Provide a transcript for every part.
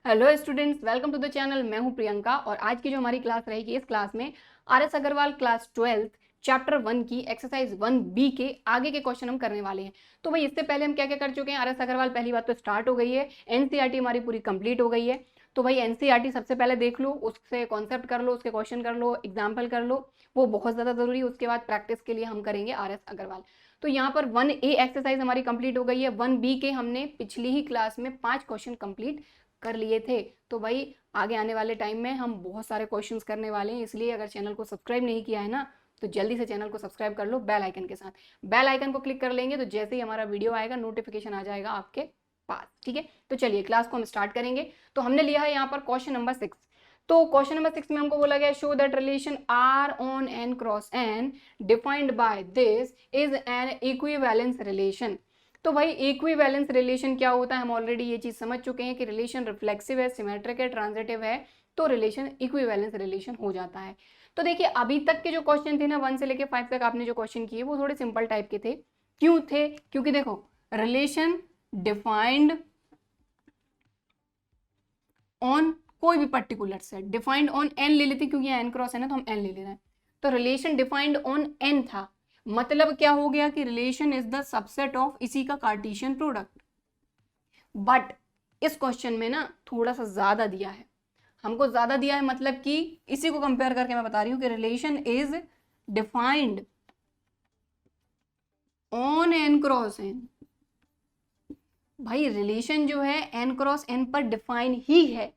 Hello students, welcome to the channel. मैं हूं प्रियंका और आज की जो हमारी क्लास रहेगी, इस क्लास में आर.एस. अग्रवाल क्लास 12 चैप्टर 1 की एक्सरसाइज 1B के आगे के क्वेश्चन हम करने वाले हैं। तो भाई इससे पहले हम क्या क्या कर चुके हैं। आर.एस. अग्रवाल पहली बात तो स्टार्ट हो गई है, एनसीईआरटी हमारी पूरी कंप्लीट हो गई है। तो भाई एनसीईआरटी सबसे पहले देख लो, उससे कॉन्सेप्ट कर लो, उसके क्वेश्चन कर लो, एग्जाम्पल कर लो, वो बहुत ज़्यादा जरूरी है। उसके बाद प्रैक्टिस के लिए हम करेंगे आर.एस. अग्रवाल। तो यहाँ पर 1A एक्सरसाइज हमारी कंप्लीट हो गई है। 1B के हमने पिछली ही क्लास में 5 क्वेश्चन कंप्लीट कर लिए थे। तो भाई आगे आने वाले टाइम में हम बहुत सारे क्वेश्चंस करने वाले हैं, इसलिए अगर चैनल को सब्सक्राइब नहीं किया है ना, तो जल्दी से चैनल को सब्सक्राइब कर लो बेल आइकन के साथ। बेल आइकन को क्लिक कर लेंगे तो जैसे ही हमारा वीडियो आएगा नोटिफिकेशन आ जाएगा आपके पास। ठीक है, तो चलिए क्लास को हम स्टार्ट करेंगे। तो हमने लिया है यहाँ पर क्वेश्चन नंबर 6। तो क्वेश्चन नंबर 6 में हमको बोला गया show that relation R on N cross N defined by this is an equivalence relation. तो भाई इक्विवेलेंस रिलेशन क्या होता है, हम ऑलरेडी ये चीज समझ चुके हैं कि रिलेशन रिफ्लेक्सिव है, सिमेट्रिक है, ट्रांजिटिव है, तो रिलेशन इक्विवेलेंस रिलेशन हो जाता है। तो देखिए अभी तक के जो क्वेश्चन थे ना 1 से लेके 5 तक आपने जो क्वेश्चन किए वो थोड़े सिंपल टाइप के थे। क्यों थे? क्योंकि देखो रिलेशन डिफाइंड ऑन कोई भी particular set, defined on N ले लेते क्योंकि एन क्रॉस है ना, तो हम एन ले ले रहे हैं। तो रिलेशन डिफाइंड ऑन एन था, मतलब क्या हो गया कि relation is the subset of इसी का कार्टेशियन प्रोडक्ट। बट इस क्वेश्चन में ना थोड़ा सा ज्यादा दिया है, हमको ज्यादा दिया है, मतलब कि इसी को कंपेयर करके मैं बता रही हूं कि relation is defined on N cross N. भाई रिलेशन जो है एन क्रॉस एन पर डिफाइन ही है,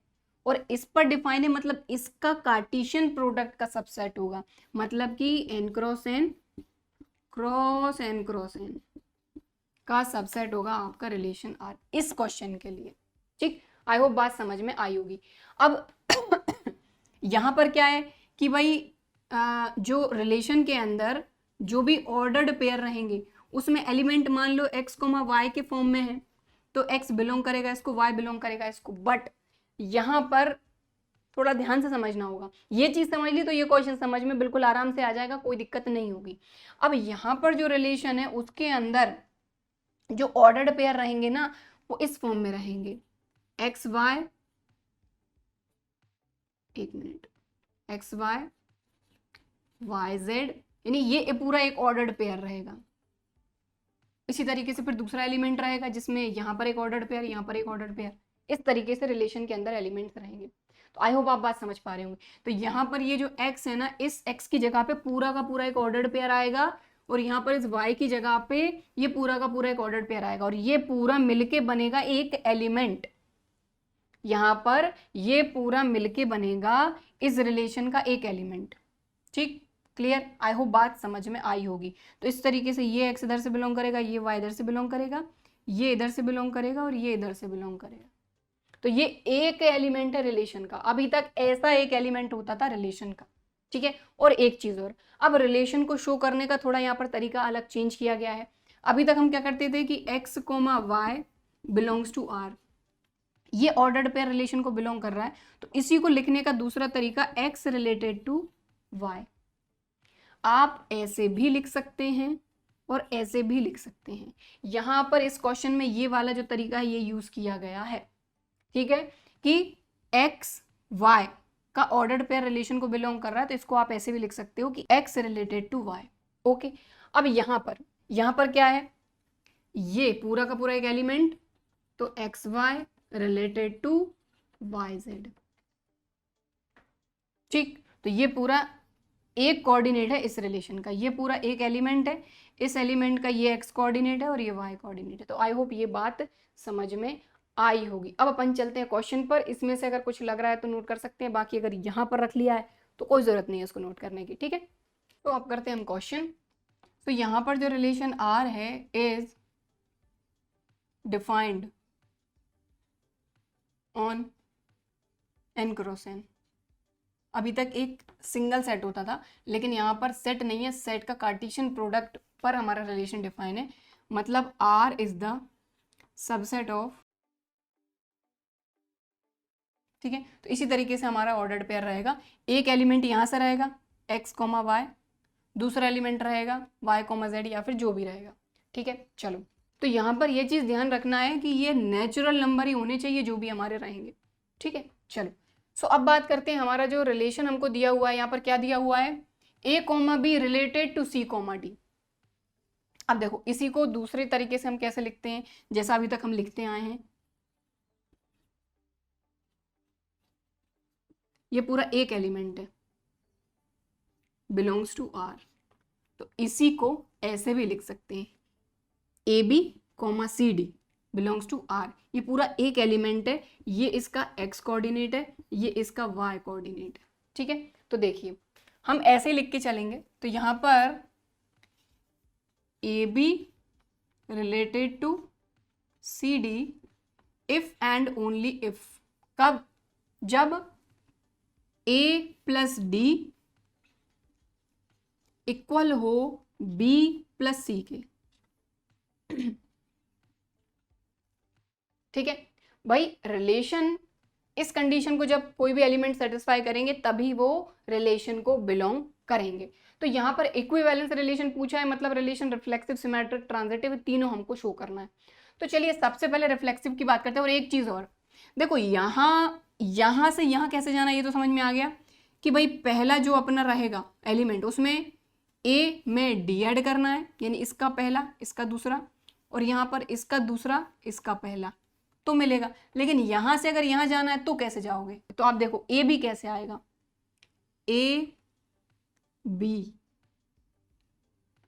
और इस पर डिफाइन है मतलब इसका कार्टेशियन प्रोडक्ट का सबसेट होगा, मतलब कि N cross N cross N cross N का सबसेट होगा आपका रिलेशन आर, इस क्वेश्चन के लिए। ठीक, आई होप बात समझ में आई होगी। अब यहां पर क्या है कि भाई जो रिलेशन के अंदर जो भी ऑर्डर्ड पेयर रहेंगे उसमें एलिमेंट मान लो x, y के फॉर्म में है, तो x बिलोंग करेगा इसको, y बिलोंग करेगा इसको। बट यहां पर थोड़ा ध्यान से समझना होगा, ये चीज समझ ली तो ये क्वेश्चन समझ में बिल्कुल आराम से आ जाएगा, कोई दिक्कत नहीं होगी। अब यहां पर जो रिलेशन है उसके अंदर जो ऑर्डर्ड पेयर रहेंगे ना वो इस फॉर्म में रहेंगे, एक्स वाई, एक minute, x y y z, यानी ये पूरा एक ऑर्डर्ड पेयर रहेगा। इसी तरीके से फिर दूसरा एलिमेंट रहेगा जिसमें यहाँ पर एक ऑर्डर्ड पेयर, यहाँ पर एक ऑर्डर्ड पेयर, इस तरीके से रिलेशन के अंदर एलिमेंट्स रहेंगे। तो आई होप आप बात समझ पा रहे होंगे। तो यहाँ पर ये जो x है ना, इस x की जगह पे पूरा का पूरा एक ऑर्डर्ड पेयर आएगा, और यहाँ पर इस y की जगह पे ये पूरा का पूरा एक ऑर्डर्ड पेयर आएगा, और ये पूरा मिलके बनेगा एक एलिमेंट। यहाँ पर ये पूरा मिलके बनेगा इस रिलेशन का एक एलिमेंट। ठीक, क्लियर? आई होप बात समझ में आई होगी। तो इस तरीके से ये x इधर से बिलोंग करेगा, ये y इधर से बिलोंग करेगा, ये इधर से बिलोंग करेगा, और ये इधर से बिलोंग करेगा। तो ये एक एलिमेंट है रिलेशन का। अभी तक ऐसा एक एलिमेंट होता था रिलेशन का। ठीक है, और एक चीज और, अब रिलेशन को शो करने का थोड़ा यहाँ पर तरीका अलग चेंज किया गया है। अभी तक हम क्या करते थे कि x, y belongs to r, ये ऑर्डर्ड पेयर रिलेशन को बिलोंग कर रहा है, तो इसी को लिखने का दूसरा तरीका x रिलेटेड टू y। आप ऐसे भी लिख सकते हैं और ऐसे भी लिख सकते हैं। यहां पर इस क्वेश्चन में ये वाला जो तरीका है ये यूज किया गया है। ठीक है, कि x y का ऑर्डर्ड पेयर रिलेशन को बिलोंग कर रहा है, तो इसको आप ऐसे भी लिख सकते हो कि x related to y। Okay, अब यहां पर क्या है, ये पूरा का पूरा एक एलिमेंट, तो x y related to y z. ठीक, तो ये पूरा एक कोऑर्डिनेट है इस रिलेशन का, ये पूरा एक एलिमेंट है, इस एलिमेंट का ये एक्स कोऑर्डिनेट है और ये वाई कोऑर्डिनेट है। तो आई होप ये बात समझ में आई होगी। अब अपन चलते हैं क्वेश्चन पर। इसमें से अगर कुछ लग रहा है तो नोट कर सकते हैं, बाकी अगर यहाँ पर रख लिया है तो कोई जरूरत नहीं है उसको नोट करने की। ठीक है, तो अब करते हैं हम क्वेश्चन। तो यहाँ पर जो रिलेशन आर है is defined on N cross N. अभी तक एक सिंगल सेट होता था, लेकिन यहाँ पर सेट नहीं है, सेट का कार्टेशियन प्रोडक्ट पर हमारा रिलेशन डिफाइन है, मतलब R is the subset of. ठीक है, तो इसी तरीके से हमारा ऑर्डर्ड पेयर रहेगा। एक एलिमेंट यहाँ से रहेगा x, y, दूसरा एलिमेंट रहेगा y, z, या फिर जो भी रहेगा। ठीक है, चलो, तो यहाँ पर ये चीज ध्यान रखना है कि ये नेचुरल नंबर ही होने चाहिए जो भी हमारे रहेंगे। ठीक है, चलो। सो अब बात करते हैं, हमारा जो रिलेशन हमको दिया हुआ है, यहाँ पर क्या दिया हुआ है, A comma B related to C comma D. अब देखो इसी को दूसरे तरीके से हम कैसे लिखते हैं, जैसा अभी तक हम लिखते आए हैं, ये पूरा एक एलिमेंट है, बिलोंग्स टू आर, तो इसी को ऐसे भी लिख सकते हैं, a b comma c d belongs to R. ये पूरा एक एलिमेंट है, ये इसका एक्स कोऑर्डिनेट है, ये इसका वाई कोऑर्डिनेट है, ठीक है। तो देखिए हम ऐसे लिख के चलेंगे, तो यहाँ पर a B related to C d if and only if, कब, जब ए प्लस डी इक्वल हो बी प्लस सी के। ठीक है भाई, रिलेशन, इस कंडीशन को जब कोई भी एलिमेंट सेटिस्फाई करेंगे तभी वो रिलेशन को बिलोंग करेंगे। तो यहाँ पर इक्विवेलेंस रिलेशन पूछा है, मतलब रिलेशन रिफ्लेक्सिव, सिमेट्रिक, ट्रांजिटिव, तीनों हमको शो करना है। तो चलिए सबसे पहले रिफ्लेक्सिव की बात करते हैं। और एक चीज और देखो, यहां से यहां कैसे जाना, ये तो समझ में आ गया कि भाई पहला जो अपना रहेगा एलिमेंट, उसमें ए में डी ऐड करना है, यानी इसका पहला इसका दूसरा, और यहाँ पर इसका दूसरा इसका पहला, तो मिलेगा। लेकिन यहां से अगर यहां जाना है तो कैसे जाओगे, तो आप देखो ए बी कैसे आएगा, ए बी,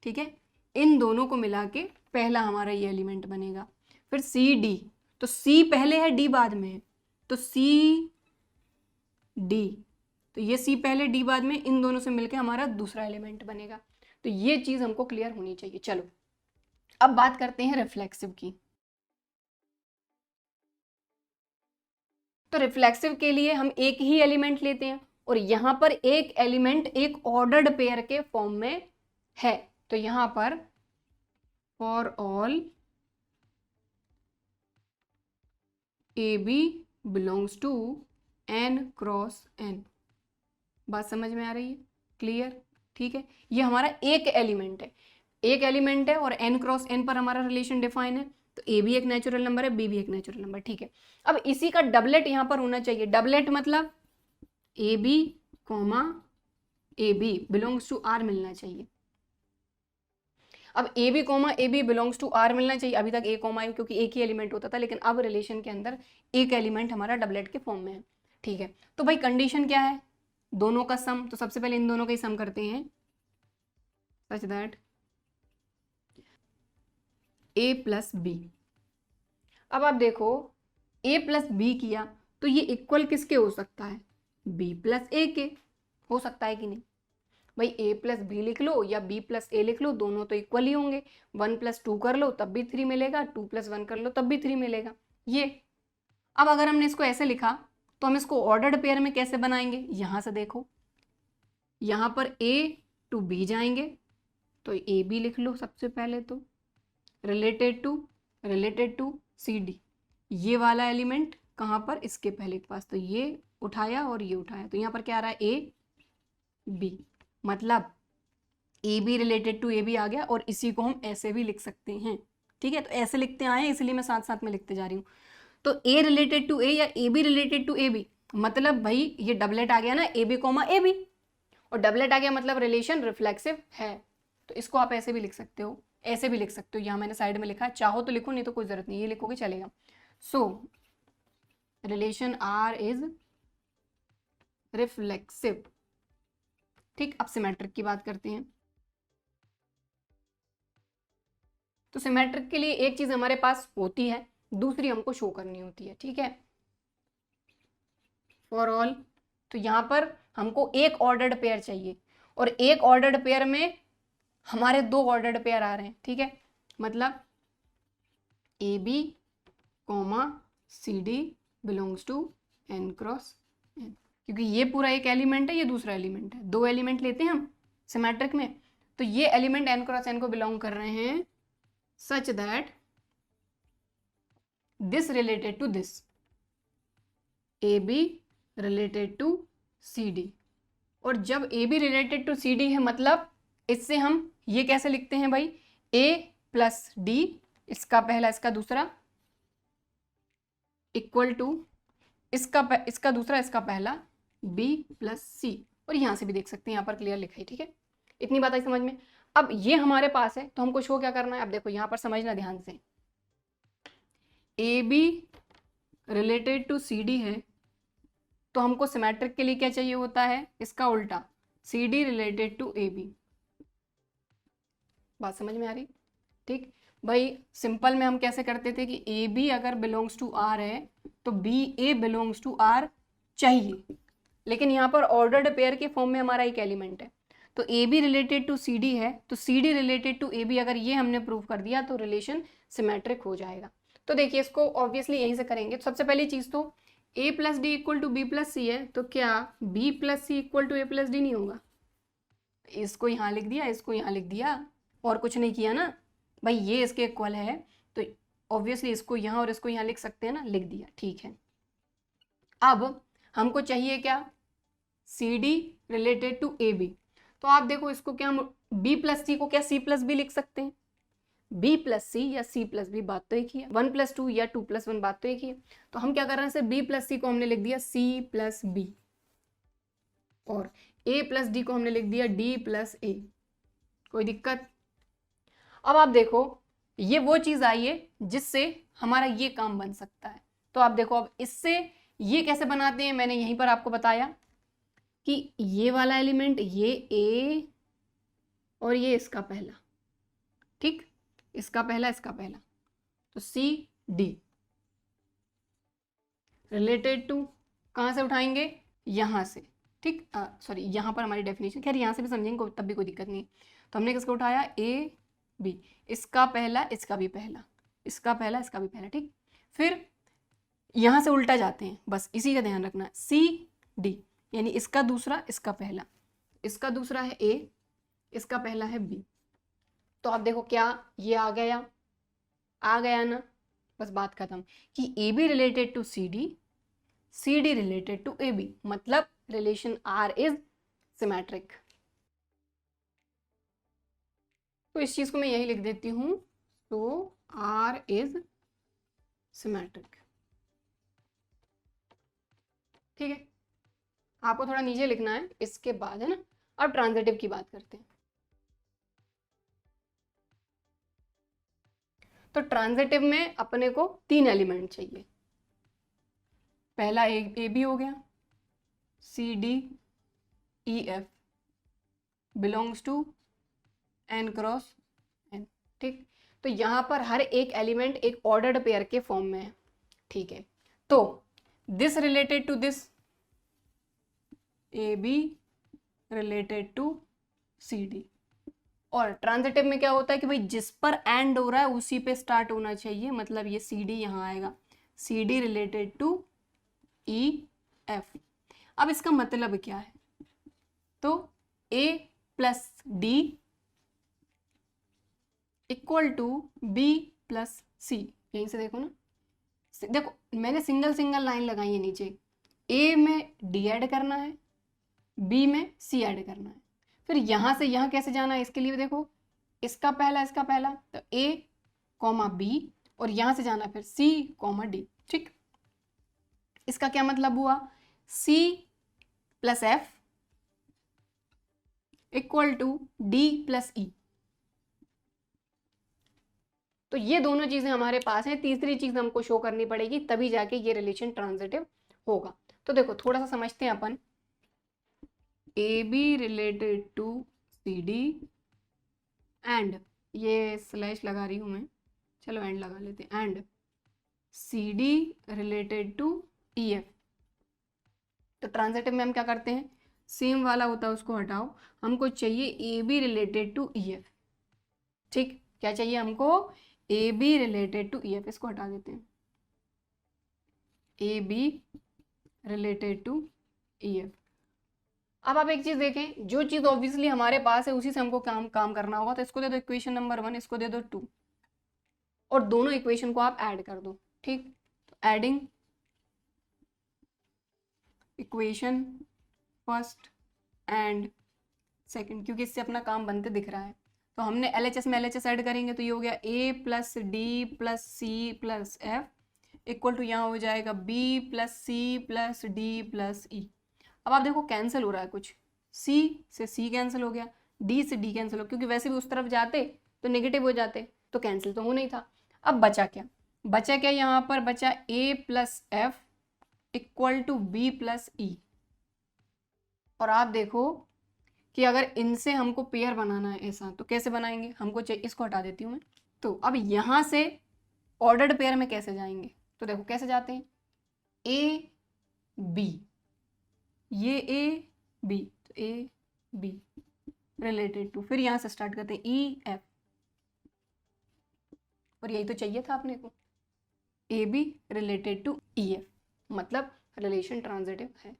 ठीक है, इन दोनों को मिला के पहला हमारा ये एलिमेंट बनेगा। फिर सी डी, तो सी पहले है डी बाद में है, तो सी डी, तो ये सी पहले डी बाद में, इन दोनों से मिलके हमारा दूसरा एलिमेंट बनेगा। तो ये चीज हमको क्लियर होनी चाहिए। चलो अब बात करते हैं रिफ्लेक्सिव की। तो रिफ्लेक्सिव के लिए हम एक ही एलिमेंट लेते हैं, और यहां पर एक एलिमेंट एक ऑर्डर्ड पेयर के फॉर्म में है। तो यहां पर for all a B belongs to N cross N, बात समझ में आ रही है, क्लियर, ठीक है। ये हमारा एक एलिमेंट है, एक एलिमेंट है और एन क्रॉस एन पर हमारा रिलेशन डिफाइन है। तो ए भी एक नेचुरल नंबर है, बी भी एक नेचुरल नंबर, ठीक है। अब इसी का डबलेट यहां पर होना चाहिए। डबलेट मतलब ए b comma a B belongs to R मिलना चाहिए। अब ए b comma a B belongs to R मिलना चाहिए। अभी तक ए कॉमा ए, क्योंकि एक ही एलिमेंट होता था, लेकिन अब रिलेशन के अंदर एक एलिमेंट हमारा डबलेट के फॉर्म में है, ठीक है। तो भाई कंडीशन क्या है, दोनों का सम। तो सबसे पहले इन दोनों का ही सम करते हैं, such that a plus b. अब आप देखो ए प्लस बी किया तो ये इक्वल किसके हो सकता है, बी प्लस ए के हो सकता है कि नहीं। भाई ए प्लस बी लिख लो या बी प्लस ए लिख लो, दोनों तो इक्वल ही होंगे। 1 + 2 कर लो तब भी 3 मिलेगा, 2 + 1 कर लो तब भी 3 मिलेगा। ये अब अगर हमने इसको ऐसे लिखा तो हम इसको ऑर्डर्ड पेयर में कैसे बनाएंगे, यहां से देखो, यहां पर ए टू बी जाएंगे, तो ए बी लिख लो सबसे पहले, तो रिलेटेड टू सी डी, ये वाला एलिमेंट कहां पर, इसके पहले के पास, तो ये उठाया और ये उठाया, तो यहां पर क्या आ रहा है, ए बी, मतलब A B related to A B आ गया। और इसी को हम ऐसे भी लिख सकते हैं, ठीक है। तो ऐसे लिखते आए हैं, इसलिए मैं साथ साथ में लिखते जा रही हूँ। तो ए रिलेटेड टू ए या a B related to A B, मतलब भाई ये डबलेट आ गया ना, a b comma a b, और डबलेट आ गया मतलब रिलेशन रिफ्लेक्सिव है। तो इसको आप ऐसे भी लिख सकते हो, ऐसे भी लिख सकते हो, यहाँ मैंने साइड में लिखा है, चाहो तो लिखो, नहीं तो कोई जरूरत नहीं, ये लिखोगे चलेगा। So relation R is reflexive, ठीक। अब सिमेट्रिक की बात करते हैं। तो सिमेट्रिक के लिए एक चीज हमारे पास होती है, दूसरी हमको शो करनी होती है, ठीक है। फॉर ऑल, तो यहां पर हमको एक ऑर्डर्ड पेयर चाहिए, और एक ऑर्डर्ड पेयर में हमारे दो ऑर्डर्ड पेयर आ रहे हैं, ठीक है। मतलब ए b comma c d belongs to N cross N, क्योंकि ये पूरा एक एलिमेंट है, ये दूसरा एलिमेंट है, दो एलिमेंट लेते हैं हम सिमेट्रिक में। तो ये एलिमेंट एन क्रॉस एन को बिलोंग कर रहे हैं such that this related to this, a B related to C d. और जब A B related to C d है, मतलब इससे हम ये कैसे लिखते हैं भाई, ए प्लस डी, इसका पहला इसका दूसरा, इक्वल टू इसका दूसरा, इसका पहला, बी प्लस सी। और यहाँ से भी देख सकते हैं, यहाँ पर क्लियर लिखा है, ठीक है। इतनी बात आई समझ में। अब ये हमारे पास है तो हमको शो क्या करना है, अब देखो यहाँ पर समझना ध्यान से, a B related to C d है तो हमको सिमेट्रिक के लिए क्या चाहिए होता है, इसका उल्टा, c D related to A b. बात समझ में आ रही? ठीक भाई, सिंपल में हम कैसे करते थे कि ए बी अगर बिलोंग्स टू आर है तो B A belongs to R चाहिए, लेकिन यहाँ पर ऑर्डर्ड पेयर के फॉर्म में हमारा एक एलिमेंट है, तो A B related to C d है तो c D related to A B, अगर ये हमने प्रूव कर दिया तो रिलेशन सिमेट्रिक हो जाएगा। तो देखिए इसको ऑब्वियसली यहीं से करेंगे। तो सबसे पहली चीज़ तो A plus D equal to B plus C है, तो क्या B plus C equal to A plus D नहीं होगा? इसको यहाँ लिख दिया, इसको यहाँ लिख दिया, और कुछ नहीं किया ना भाई, ये इसके इक्वल है तो ऑब्वियसली इसको यहाँ और इसको यहाँ लिख सकते हैं ना, लिख दिया, ठीक है। अब हमको चाहिए क्या, c D related to A b. तो आप देखो इसको क्या, बी प्लस सी को क्या सी प्लस बी लिख सकते हैं, बी प्लस सी या सी प्लस बी, बात तो एक ही है, 1 प्लस 2 या 2 प्लस 1, बात तो एक ही है। तो हम क्या कर रहे हैं, सिर्फ बी प्लस सी को हमने लिख दिया सी प्लस बी, और ए प्लस डी को हमने लिख दिया डी प्लस ए। कोई दिक्कत? अब आप देखो ये वो चीज आई है जिससे हमारा ये काम बन सकता है। तो आप देखो अब इससे ये कैसे बनाते हैं, मैंने यहीं पर आपको बताया कि ये वाला एलिमेंट, ये ए और ये इसका पहला, ठीक, इसका पहला, इसका पहला, तो सी डी रिलेटेड टू, कहाँ से उठाएंगे, यहाँ से, ठीक, सॉरी यहाँ पर हमारी डेफिनेशन, खैर यहाँ से भी समझेंगे तब भी कोई दिक्कत नहीं। तो हमने किसको उठाया, ए बी, इसका पहला, इसका भी पहला, इसका पहला, इसका भी पहला, ठीक। फिर यहाँ से उल्टा जाते हैं, बस इसी का ध्यान रखना, सी डी यानी इसका दूसरा, इसका पहला, इसका दूसरा है ए, इसका पहला है बी। तो आप देखो क्या ये आ गया, आ गया ना, बस बात खत्म कि A B related to C D related to A B, मतलब रिलेशन आर इज सिमेट्रिक। तो इस चीज को मैं यही लिख देती हूं, तो आर इज सिमेट्रिक, ठीक है। आपको थोड़ा नीचे लिखना है इसके बाद, है ना। अब ट्रांजिटिव की बात करते हैं। तो ट्रांजिटिव में अपने को 3 एलिमेंट चाहिए, पहला ए बी हो गया, c d e f belongs to N cross N, ठीक। तो यहाँ पर हर एक एलिमेंट एक ऑर्डर्ड पेयर के फॉर्म में है, ठीक है। तो this related to this, a B related to C d. और ट्रांजिटिव में क्या होता है कि भाई जिस पर एंड हो रहा है उसी पे स्टार्ट होना चाहिए, मतलब ये सी डी यहाँ आएगा, C D related to E F. अब इसका मतलब क्या है, तो A plus D equal to B plus C, यहीं से देखो ना, देखो मैंने सिंगल सिंगल लाइन लगाई है नीचे, ए में डी ऐड करना है, बी में सी ऐड करना है, फिर यहाँ से यहाँ कैसे जाना है, इसके लिए देखो इसका पहला, इसका पहला, तो ए कॉमा बी, और यहाँ से जाना फिर सी कॉमा डी, ठीक। इसका क्या मतलब हुआ, C plus F equal to D plus E. तो ये दोनों चीजें हमारे पास हैं, तीसरी चीज हमको शो करनी पड़ेगी तभी जाके ये रिलेशन ट्रांजिटिव होगा। तो देखो थोड़ा सा समझते हैं अपन, A B related to C D and, ये स्लैश लगा रही हूं मैं, चलो एंड लगा लेते हैं, and C D related to E F. तो ट्रांजिटिव में हम क्या करते हैं, सेम वाला होता है उसको हटाओ, हमको चाहिए a B related to E f, ठीक। क्या चाहिए हमको, a B related to E f, इसको हटा देते हैं, a B related to E F. अब आप एक चीज देखें, जो चीज ऑब्वियसली हमारे पास है उसी से हमको काम करना होगा, तो इसको दे दो इक्वेशन नंबर 1, इसको दे दो 2, और दोनों इक्वेशन को आप ऐड कर दो, ठीक। तो adding equation first and second, क्योंकि इससे अपना काम बनते दिख रहा है। तो हमने LHS में LHS ऐड करेंगे, तो ये हो गया a plus D plus C plus F equal to यहाँ हो जाएगा B plus C plus D plus E. अब आप देखो कैंसिल हो रहा है कुछ, सी से सी कैंसिल हो गया, डी से डी कैंसिल हो, क्योंकि वैसे भी उस तरफ जाते तो नेगेटिव हो जाते, तो कैंसिल तो होना ही था। अब बचा क्या, बचा क्या यहाँ पर, बचा A plus F equal to B plus E. और आप देखो कि अगर इनसे हमको पेयर बनाना है ऐसा, तो कैसे बनाएंगे, हमको चाहिए, इसको हटा देती हूँ मैं। तो अब यहाँ से ऑर्डर्ड पेयर में कैसे जाएंगे, तो देखो कैसे जाते हैं, ए बी, ये ए बी, तो ए बी रिलेटेड टू, फिर यहाँ से स्टार्ट करते हैं ई एफ, और यही तो चाहिए था अपने को, a B related to E f, मतलब रिलेशन ट्रांजिटिव है।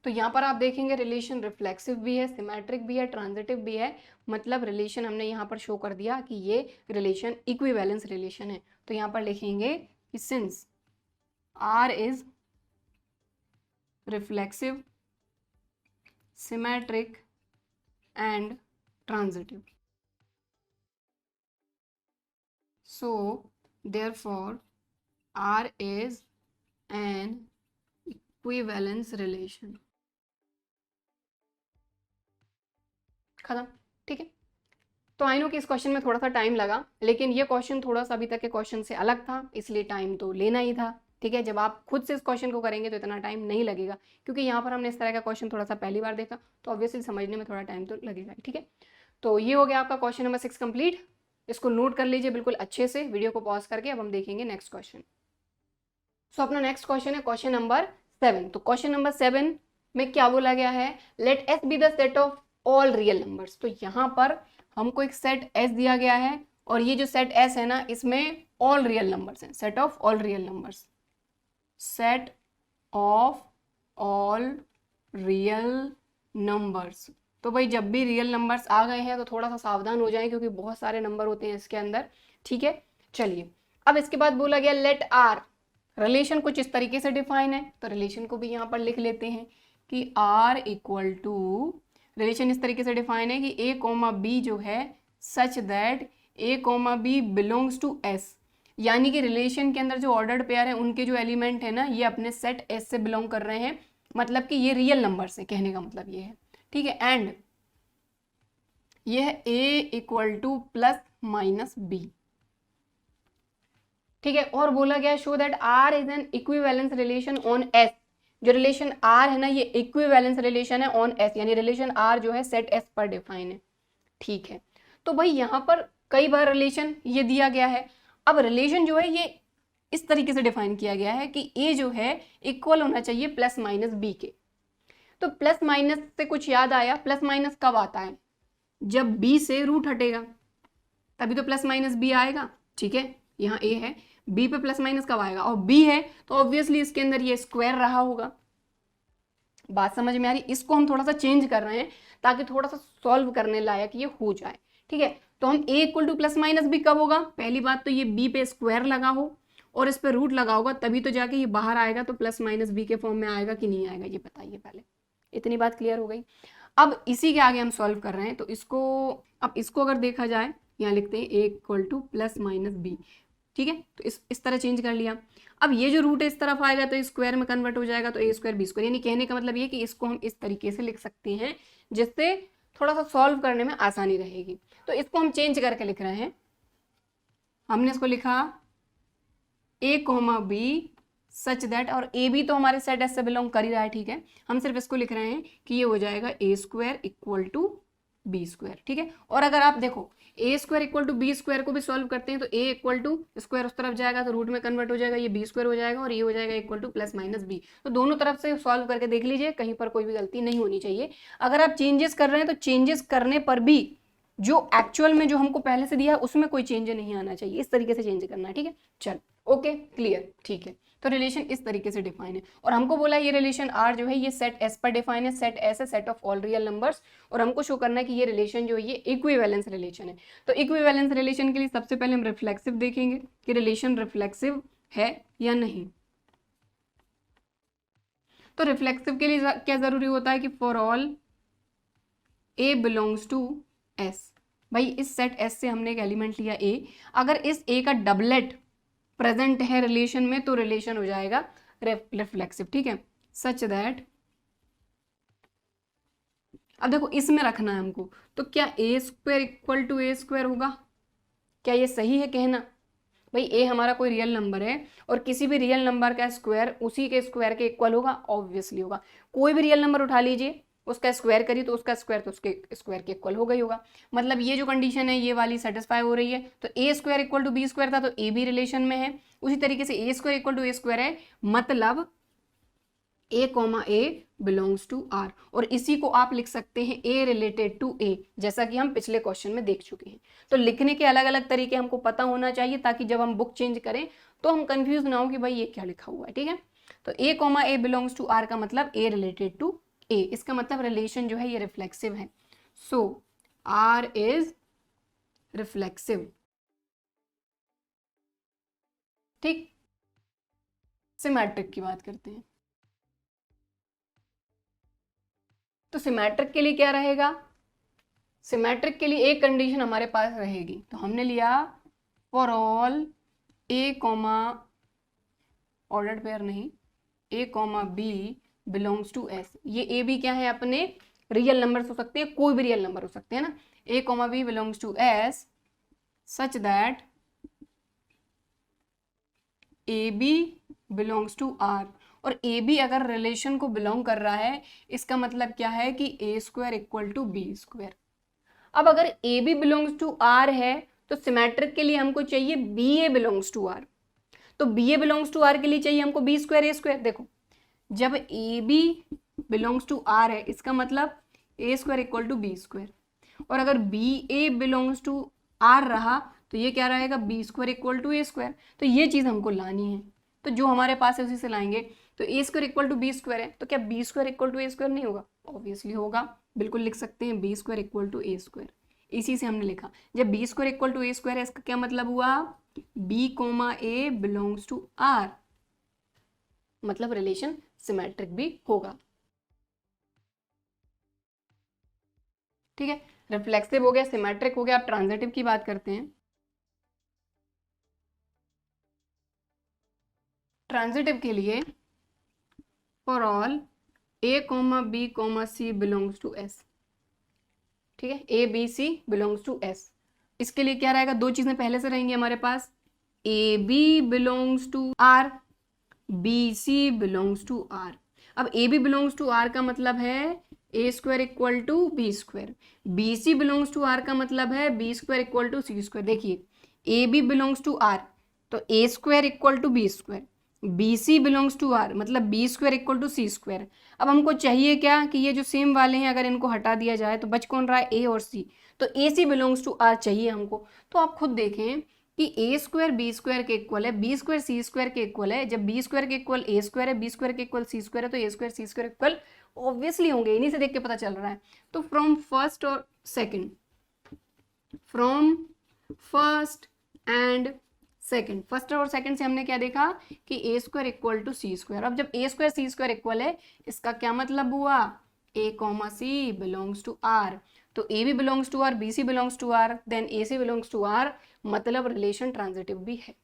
तो यहाँ पर आप देखेंगे रिलेशन रिफ्लेक्सिव भी है, सिमेट्रिक भी है, ट्रांजिटिव भी है, मतलब रिलेशन हमने यहाँ पर शो कर दिया कि ये रिलेशन इक्विवेलेंस रिलेशन है। तो यहाँ पर लिखेंगे कि since R is reflexive, symmetric and transitive, so therefore R is an equivalence relation। खत्म, ठीक है। तो आई नो कि इस क्वेश्चन में थोड़ा सा टाइम लगा, लेकिन ये क्वेश्चन थोड़ा सा अभी तक के क्वेश्चन से अलग था, इसलिए टाइम तो लेना ही था, ठीक है। जब आप खुद से इस क्वेश्चन को करेंगे तो इतना टाइम नहीं लगेगा, क्योंकि यहाँ पर हमने इस तरह का क्वेश्चन थोड़ा सा पहली बार देखा, तो ऑब्वियसली समझने में थोड़ा टाइम तो लगेगा, ठीक है। तो ये हो गया आपका क्वेश्चन नंबर 6 कंप्लीट। इसको नोट कर लीजिए बिल्कुल अच्छे से, वीडियो को पॉज करके। अब हम देखेंगे नेक्स्ट क्वेश्चन। सो अपना नेक्स्ट क्वेश्चन है क्वेश्चन नंबर 7। तो क्वेश्चन नंबर 7 में क्या बोला गया है, let S be the set of all real numbers. तो यहाँ पर हमको एक सेट एस दिया गया है, और ये जो सेट एस है ना, इसमें ऑल रियल नंबर्स हैं, set of all real numbers, set of all real numbers. तो भाई जब भी रियल नंबर्स आ गए हैं तो थोड़ा सा सावधान हो जाएं, क्योंकि बहुत सारे नंबर होते हैं इसके अंदर, ठीक है। चलिए, अब इसके बाद बोला गया लेट आर, रिलेशन कुछ इस तरीके से डिफाइन है, तो रिलेशन को भी यहाँ पर लिख लेते हैं कि आर इक्वल टू, रिलेशन इस तरीके से डिफाइन है कि ए कोमा बी जो है such that a comma b belongs to S, यानी कि रिलेशन के अंदर जो ऑर्डर्ड पेयर है उनके जो एलिमेंट है ना, ये अपने सेट एस से बिलोंग कर रहे हैं, मतलब कि ये रियल नंबर्स है, कहने का मतलब ये है, ठीक है। एंड ये है A equal to plus minus B, ठीक है। और बोला गया show that R is an equivalence relation on S, जो रिलेशन आर है ना, ये इक्विवेलेंस रिलेशन है ऑन एस, यानी रिलेशन आर जो है सेट एस पर डिफाइन है, ठीक है। तो भाई यहाँ पर कई बार रिलेशन ये दिया गया है। अब रिलेशन जो है ये इस तरीके से डिफाइन किया गया है कि ए जो है इक्वल होना चाहिए प्लस माइनस बी के। तो प्लस माइनस से कुछ याद आया, प्लस माइनस कब आता है, जब बी से रूट हटेगा, तभी तो प्लस माइनस बी आएगा, ठीक है। यहाँ ए है, बी पे प्लस माइनस कब आएगा, और बी है तो ऑब्वियसली इसके अंदर ये स्क्वायर रहा होगा। बात समझ में आ रही, इसको हम थोड़ा सा चेंज कर रहे हैं ताकि थोड़ा सा सॉल्व करने लायक ये हो जाए, ठीक है। तो हम A equal to plus minus B कब होगा, पहली बात तो ये बी पे स्क्वायर लगा हो और इस पे रूट लगा होगा, तभी तो जाके ये बाहर आएगा, तो प्लस माइनस बी के फॉर्म में आएगा कि नहीं आएगा, ये बताइए पहले। इतनी बात क्लियर हो गई। अब इसी के आगे हम सॉल्व कर रहे हैं, तो इसको, अब इसको अगर देखा जाए, यहाँ लिखते हैं A equal to plus minus B, ठीक है। तो इस तरह चेंज कर लिया। अब ये जो रूट है इस तरफ आएगा तो स्क्वायर में कन्वर्ट हो जाएगा, तो ए स्क्वायर बी स्क्वायर, यानी कहने का मतलब ये कि इसको हम इस तरीके से लिख सकते हैं जिससे थोड़ा सा सॉल्व करने में आसानी रहेगी। तो इसको हम चेंज करके लिख रहे हैं, हमने इसको लिखा ए कोमा बी सच दैट, और ए बी तो हमारे सेट एस से बिलोंग कर ही रहा है, ठीक है। हम सिर्फ इसको लिख रहे हैं कि ये हो जाएगा A square equal to B square, ठीक है। और अगर आप देखो A square equal to B square को भी सॉल्व करते हैं, तो ए इक्वल टू स्क्वायर उस तरफ जाएगा तो रूट में कन्वर्ट हो जाएगा, ये बी स्क्वायर हो जाएगा, और ये हो जाएगा equal to plus minus b. तो दोनों तरफ से सॉल्व करके देख लीजिए, कहीं पर कोई भी गलती नहीं होनी चाहिए। अगर आप चेंजेस कर रहे हैं तो चेंजेस करने पर भी जो एक्चुअल में जो हमको पहले से दिया है उसमें कोई चेंज नहीं आना चाहिए, इस तरीके से चेंज करना है, ठीक है। चल ओके क्लियर, ठीक है। तो रिलेशन इस तरीके से डिफाइन है, और हमको बोला ये रिलेशन आर जो है ये सेट एस पर डिफाइन है, सेट एस है set of all real numbers, और हमको शो करना है कि ये रिलेशन जो है ये इक्विवेलेंस रिलेशन है। तो इक्विवेलेंस रिलेशन के लिए सबसे पहले हम रिफ्लेक्सिव देखेंगे कि रिलेशन रिफ्लेक्सिव है या नहीं। तो रिफ्लेक्सिव के लिए क्या जरूरी होता है कि for all a belongs to S, भाई इस सेट एस से हमने एक एलिमेंट लिया ए, अगर इस ए का डबलेट प्रेजेंट है रिलेशन में तो रिलेशन हो जाएगा रिफ्लेक्सिव, ठीक है, सच दैट, अब देखो इसमें रखना है हमको, तो क्या A square equal to A square होगा? क्या ये सही है कहना? भाई ए हमारा कोई रियल नंबर है और किसी भी रियल नंबर का स्क्वायर उसी के स्क्वायर के इक्वल होगा, ऑब्वियसली होगा। कोई भी रियल नंबर उठा लीजिए, उसका स्क्वायर करिए तो उसका स्क्वायर तो उसके स्क्वायर के इक्वल होगा ही होगा। मतलब ये जो कंडीशन है ये वाली सेटिस्फाई हो रही है, तो A square equal to B square था तो ए भी रिलेशन में है। उसी तरीके से A square equal to A square है, मतलब A comma A belongs to R, और इसी को आप लिख सकते हैं ए रिलेटेड टू ए, जैसा कि हम पिछले क्वेश्चन में देख चुके हैं। तो लिखने के अलग अलग तरीके हमको पता होना चाहिए ताकि जब हम बुक चेंज करें तो हम कंफ्यूज ना हो कि भाई ये क्या लिखा हुआ है, ठीक है। तो A comma A belongs to R का मतलब ए रिलेटेड टू ए, इसका मतलब रिलेशन जो है ये रिफ्लेक्सिव है। सो आर इज रिफ्लेक्सिव, ठीक। सिमेट्रिक की बात करते हैं, तो सिमेट्रिक के लिए क्या रहेगा? सिमेट्रिक के लिए एक कंडीशन हमारे पास रहेगी, तो हमने लिया for all A comma, ordered pair नहीं, A comma B belongs to S. ये ए बी क्या है? अपने रियल नंबर हो सकते हैं, कोई भी रियल नंबर हो सकते हैं ना। A comma B belongs to S such that A B belongs to R, और ए बी अगर रिलेशन को बिलोंग कर रहा है इसका मतलब क्या है कि A square equal to B square. अब अगर A B belongs to R है तो सिमेट्रिक के लिए हमको चाहिए B A belongs to R, तो B A belongs to R के लिए चाहिए हमको बी स्क्वायर ए स्क्वायर। देखो जब A B belongs to R है इसका मतलब A square equal to B square, और अगर B A belongs to R रहा तो ये क्या रहेगा? B square equal to A square. तो ये चीज़ हमको लानी है, तो जो हमारे पास है उसी से लाएंगे। तो A square equal to B square है, तो क्या B square equal to A square नहीं होगा? ऑब्वियसली होगा, बिल्कुल लिख सकते हैं B square equal to A square. इसी से हमने लिखा, जब B square equal to A square है इसका क्या मतलब हुआ? B comma A belongs to R, मतलब रिलेशन सिमेट्रिक भी होगा, ठीक है। रिफ्लेक्सिव हो गया, सिमेट्रिक हो गया, अब ट्रांजिटिव की बात करते हैं। ट्रांजिटिव के लिए for all A comma B comma C belongs to S, ठीक है, A B C belongs to S. इसके लिए क्या रहेगा? दो चीजें पहले से रहेंगी हमारे पास, A B belongs to R, B C belongs to R. अब A B belongs to R का मतलब है A square equal to B square, B C belongs to R का मतलब है B square equal to C square. देखिए A B belongs to R तो A square equal to B square, B C belongs to R मतलब B square equal to C square. अब हमको चाहिए क्या कि ये जो सेम वाले हैं अगर इनको हटा दिया जाए तो बच कौन रहा है? ए और सी, तो ए सी बिलोंग्स टू आर चाहिए हमको। तो आप खुद देखें कि ए स्क्वायर बी स्क्वायर के इक्वल है, बी स्क्वायर सी स्क्वायर के इक्वल है। जब बी स्क्वायर के इक्वल ए स्क्वायर है, बी स्क्वायर के इक्वल सी स्क्वायर है, तो A square C square equal obviously होंगे, इन्हीं से देख के पता चल रहा है। तो फ्रॉम फर्स्ट और second, from first and second, first और सेकंड से हमने क्या देखा कि A square equal to C square. अब जब A square C square equal है इसका क्या मतलब हुआ? A comma C belongs to R, तो A B belongs to R, B C belongs to R, then A C belongs to R, मतलब relation transitive भी है।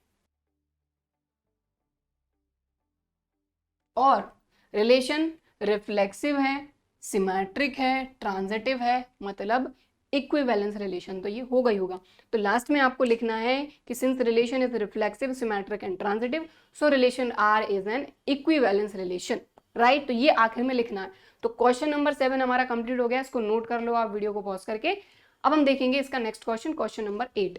और रिलेशन रिफ्लेक्सिव है, सिमेट्रिक है, ट्रांजिटिव है, मतलब इक्विवेलेंस रिलेशन, तो ये होगा ही होगा। तो लास्ट में आपको लिखना है कि since relation is reflexive, symmetric and transitive, so relation R is an equivalence relation, right. तो ये आखिर में लिखना है। तो क्वेश्चन नंबर 7 हमारा कंप्लीट हो गया, इसको नोट कर लो आप वीडियो को पॉज करके। अब हम देखेंगे इसका नेक्स्ट क्वेश्चन, क्वेश्चन नंबर 8।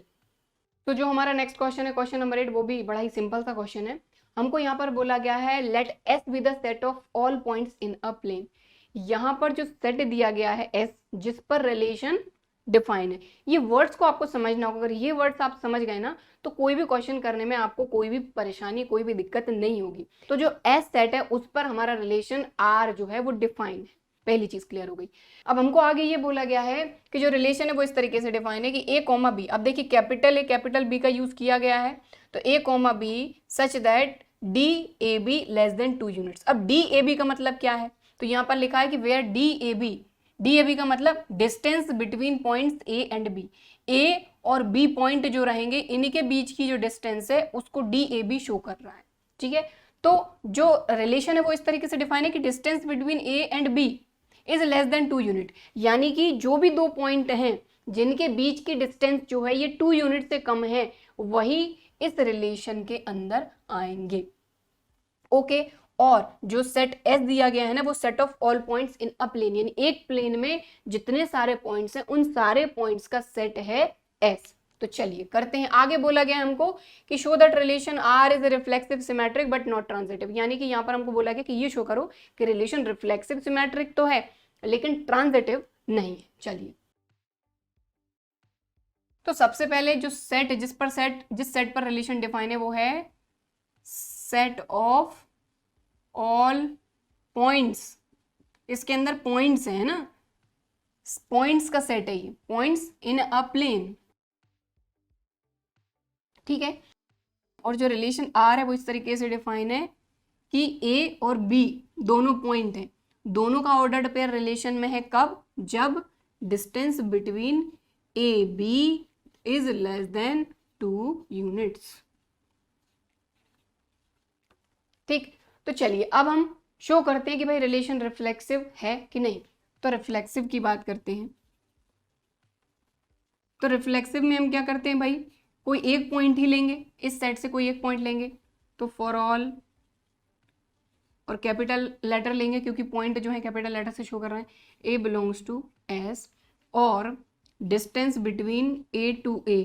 तो जो हमारा नेक्स्ट क्वेश्चन है क्वेश्चन नंबर 8, वो भी बड़ा ही सिंपल सा क्वेश्चन है। हमको यहाँ पर बोला गया है let S be the set of all points in a plane. यहाँ पर जो सेट दिया गया है एस, जिस पर रिलेशन डिफाइन है, ये वर्ड्स को आपको समझना होगा। अगर ये वर्ड्स आप समझ गए ना तो कोई भी क्वेश्चन करने में आपको कोई भी परेशानी, कोई भी दिक्कत नहीं होगी। तो जो एस सेट है उस पर हमारा रिलेशन आर जो है वो डिफाइन है, पहली चीज क्लियर हो गई। अब हमको आगे ये बोला गया है कि जो रिलेशन है वो इस तरीके से डिफाइन है कि ए कॉमा बी, अब देखिए कैपिटल ए कैपिटल बी का यूज किया गया है, तो A comma B such that D A B less than 2 units. अब डी ए बी का मतलब क्या है? तो यहाँ पर लिखा है कि where d A B, DAB का मतलब distance between points A and B। A और B पॉइंट जो रहेंगे इन्हीं के बीच की जो डिस्टेंस है उसको DAB शो कर रहा है, ठीक है। तो जो रिलेशन है वो इस तरीके से डिफाइन है कि distance between A and B is less than 2 unit, यानी कि जो भी दो पॉइंट हैं जिनके बीच की डिस्टेंस जो है ये 2 यूनिट से कम है वही इस रिलेशन के अंदर आएंगे। ओके, और जो सेट एस दिया गया है ना वो set of all points in a plane, यानी एक प्लेन में जितने सारे पॉइंट्स हैं उन सारे पॉइंट्स का सेट है एस। तो चलिए करते हैं, आगे बोला गया हमको कि show that relation R is reflexive symmetric but not transitive, यानी कि यहाँ पर हमको बोला गया कि ये शो करो कि रिलेशन रिफ्लेक्सिव सिमेट्रिक तो है लेकिन ट्रांजिटिव नहीं है। चलिए, तो सबसे पहले जो सेट जिस सेट पर रिलेशन डिफाइन है वो है सेट ऑफ ऑल पॉइंट्स। इसके अंदर पॉइंट्स है ना, पॉइंट्स का सेट है ये, पॉइंट्स इन अ प्लेन, ठीक है। और जो रिलेशन आर है वो इस तरीके से डिफाइन है कि ए और बी दोनों पॉइंट हैं, दोनों का ऑर्डर्ड पेयर रिलेशन में है कब, जब distance between A B is less than 2 units, ठीक। तो चलिए अब हम शो करते हैं कि भाई रिलेशन रिफ्लेक्सिव है कि नहीं। तो रिफ्लेक्सिव की बात करते हैं। तो रिफ्लेक्सिव में हम क्या करते हैं भाई, कोई एक पॉइंट ही लेंगे, इस सेट से कोई एक पॉइंट लेंगे, तो फॉर ऑल और कैपिटल लेटर लेंगे क्योंकि पॉइंट जो है कैपिटल लेटर से शो कर रहे हैं, ए बिलोंग्स टू एस और डिस्टेंस बिटवीन ए टू ए।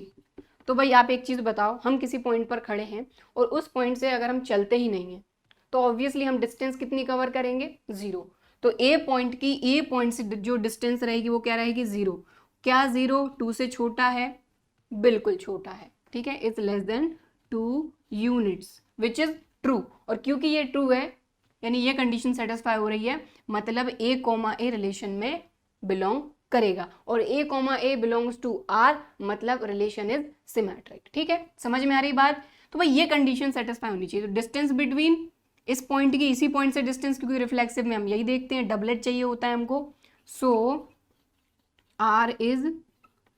तो भाई आप एक चीज़ बताओ, हम किसी पॉइंट पर खड़े हैं और उस पॉइंट से अगर हम चलते ही नहीं हैं तो ऑब्वियसली हम डिस्टेंस कितनी कवर करेंगे, 0। तो ए पॉइंट से जो डिस्टेंस रहेगी वो क्या रहेगी, 0। क्या 0 2 से छोटा है, बिल्कुल छोटा है, ठीक है, is less than 2 units which is true. और क्योंकि ये ट्रू है यानी ये कंडीशन सेटिस्फाई हो रही है, मतलब ए कॉमा ए रिलेशन में बिलोंग करेगा, और A comma A belongs to R मतलब रिलेशन इज सिमेट्रिक, ठीक है, समझ में आ रही बात। तो भाई ये कंडीशन सेटिस्फाई होनी चाहिए। तो डिस्टेंस बिटवीन इस पॉइंट की इसी पॉइंट से डिस्टेंस, क्योंकि रिफ्लेक्सिव में हम यही देखते हैं डबलेट चाहिए होता है हमको, सो आर इज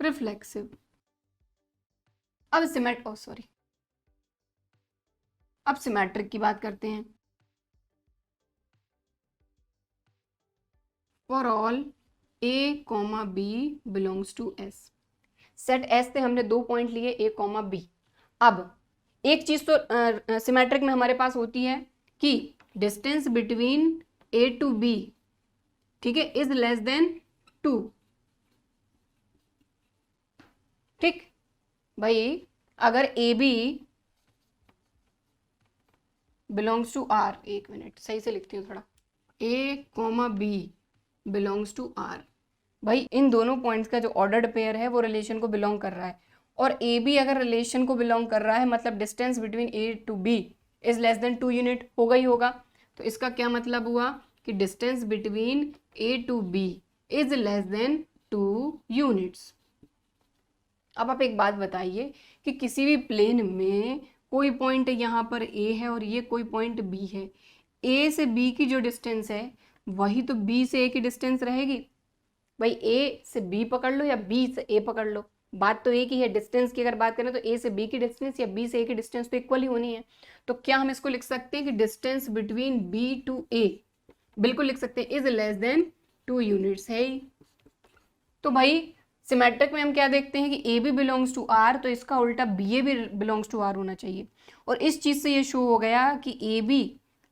रिफ्लेक्सिव। अब सिमेट्रिक की बात करते हैं। For all A comma B belongs to S, set S से हमने 2 पॉइंट लिए ए कॉमा बी। अब एक चीज तो सिमेट्रिक में हमारे पास होती है कि distance between A to B, ठीक है, इज लेस देन 2, ठीक। भाई अगर A B belongs to R, एक मिनट सही से लिखती हूँ थोड़ा, A comma B belongs to R, भाई इन दोनों पॉइंट्स का जो ऑर्डर्ड पेयर है वो रिलेशन को बिलोंग कर रहा है, और ए बी अगर रिलेशन को बिलोंग कर रहा है मतलब distance between A to B is less than 2 unit होगा ही होगा। तो इसका क्या मतलब हुआ कि distance between A to B is less than 2 units. अब आप एक बात बताइए कि किसी भी प्लेन में कोई पॉइंट यहाँ पर ए है और ये कोई पॉइंट बी है, ए से बी की जो डिस्टेंस है वही तो बी से ए की डिस्टेंस रहेगी। भाई ए से बी पकड़ लो या बी से ए पकड़ लो, बात तो एक ही है। डिस्टेंस की अगर बात करें तो ए से बी की डिस्टेंस या बी से ए की डिस्टेंस तो इक्वल ही होनी है। तो क्या हम इसको लिख सकते हैं कि डिस्टेंस बिटवीन बी टू ए, बिल्कुल लिख सकते हैं, इज लेस देन 2 यूनिट्स है ही। तो भाई सिमेट्रिक में हम क्या देखते हैं कि A B belongs to R, तो इसका उल्टा बी ए भी बिलोंग्स टू आर होना चाहिए। और इस चीज से ये शो हो गया कि ए बी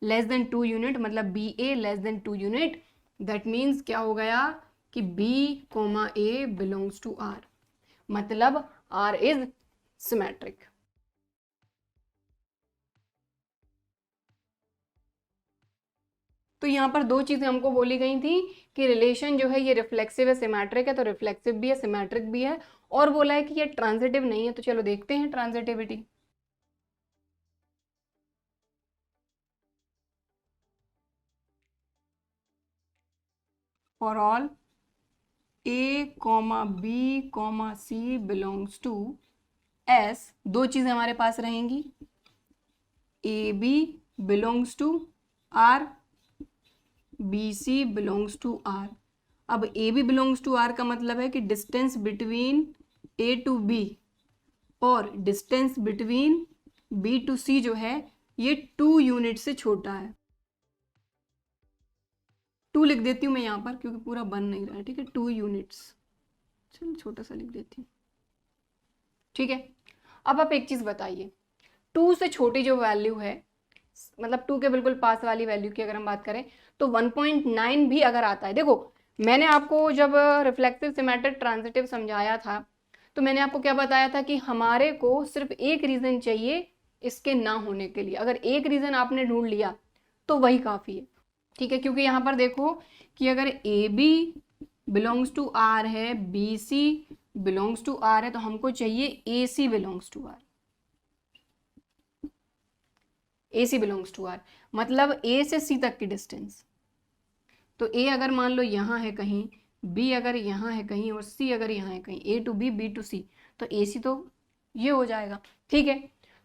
लेस देन 2 यूनिट मतलब B A less than 2 unit, that means क्या हो गया कि B comma A belongs to R, मतलब R इज सिमेट्रिक। तो यहाँ पर 2 चीजें हमको बोली गई थी कि रिलेशन जो है ये रिफ्लेक्सिव है सिमेट्रिक है, तो रिफ्लेक्सिव भी है सिमेट्रिक भी है, और बोला है कि ये ट्रांजिटिव नहीं है। तो चलो देखते हैं transitivity. For all A comma B comma C belongs to S, 2 चीजें हमारे पास रहेंगी, A B belongs to R, B C belongs to R. अब A B belongs to R का मतलब है कि distance between A to B और distance between B to C जो है ये 2 यूनिट से छोटा है। 2 लिख देती हूँ मैं यहाँ पर क्योंकि पूरा बन नहीं रहा है, ठीक है, 2 यूनिट्स, चलो छोटा सा लिख देती हूँ, ठीक है। अब आप एक चीज बताइए, 2 से छोटी जो वैल्यू है, मतलब 2 के बिल्कुल पास वाली वैल्यू की अगर हम बात करें तो 1.9 भी अगर आता है, देखो मैंने आपको जब रिफ्लेक्सिव सिमेट्रिक ट्रांजिटिव समझाया था तो मैंने आपको क्या बताया था कि हमारे को सिर्फ एक रीजन चाहिए इसके ना होने के लिए। अगर एक रीजन आपने ढूंढ लिया तो वही काफी है, ठीक है। क्योंकि यहाँ पर देखो कि अगर A B belongs to R है, B C belongs to R है, तो हमको चाहिए A C belongs to R. A C belongs to R मतलब ए से सी तक की डिस्टेंस। तो ए अगर मान लो यहाँ है कहीं, बी अगर यहाँ है कहीं और सी अगर यहाँ है कहीं, ए टू बी, बी टू सी, तो ए सी तो ये हो जाएगा, ठीक है।